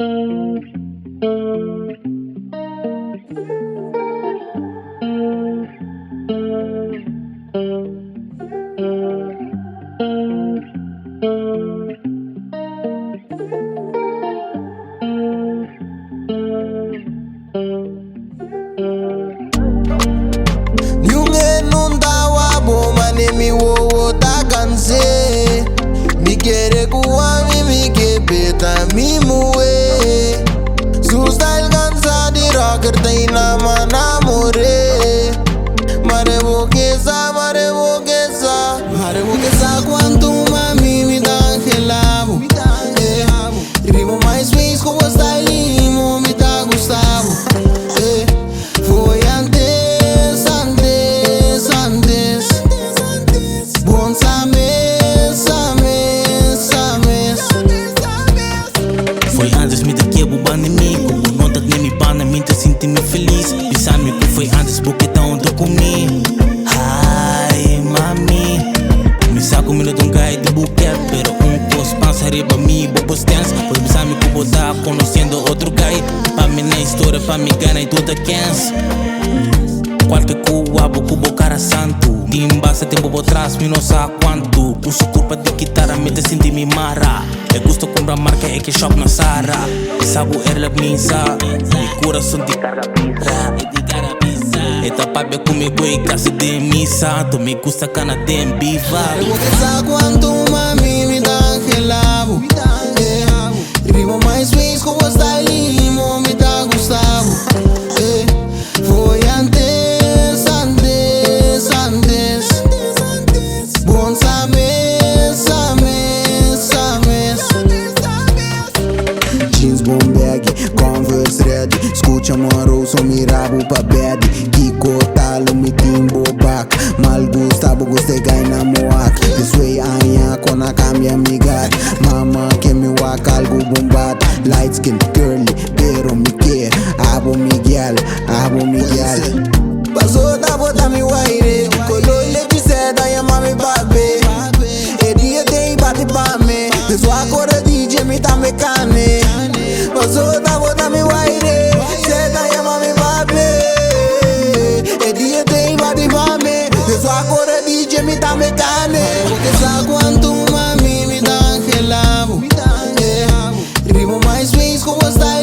Nyunge nundawa boma ne mi wo taganze. Mi quiere kuwa mi kepeta mi muwe. Su style ganza di rocker taina manamore. Marevokeza quanto mami mi dangelavo. Vivo mais feliz com o style me tá gustavo. Foi antes. Bom sames. Foi antes me daqui a boba nem mim. Como não tá nem me pana, me te senti-me feliz. Pensar-me que foi antes porque tá onde eu comi. Ai, mami. Me saco me de um gai de buquê. Pero cos pança arriba mi, bobos dance. Pois pensar-me que vou tá conhecendo outro gai. Pa mim na história, pa me ganhar e tudo é quens. Qualquer cuabo, cubo cara santo. Timbasa tempo por trás, me não sabe quanto. Puxo culpa de guitarra, me te senti me mara. É gosto comprar marca, é que shop na Sara. Sago erla misa, mi coração de carga pisa. Eta papi comigo e casa de missa. Tu me gusta cana de viva. Marevokeza quanto mami me dangelavo. Vivo mais feliz com o style me tá gustavo. Foi antes. Bom sames. Jeans bombag, Converse red. Escucha moro, sou mirabo pa bed. Kiko talo me timbo back. Mal gustavo, gostei gai na moak. This way anya kona cambia mi gat. Mama que me wak algo bombat. Light skin, curly, pero me care. Abo Miguel. Passou da bota mi waire. Colou ele de seda e mami babe. E dia tem bate pa me. De sua cor DJ me tá me cane. Passou da bota mi waire. Seda e mami babe. E dia tem bate pa me. De sua cor DJ me tá me cane. Porque sabe quanto mami me dangelavo. Vivo mais feliz com o style.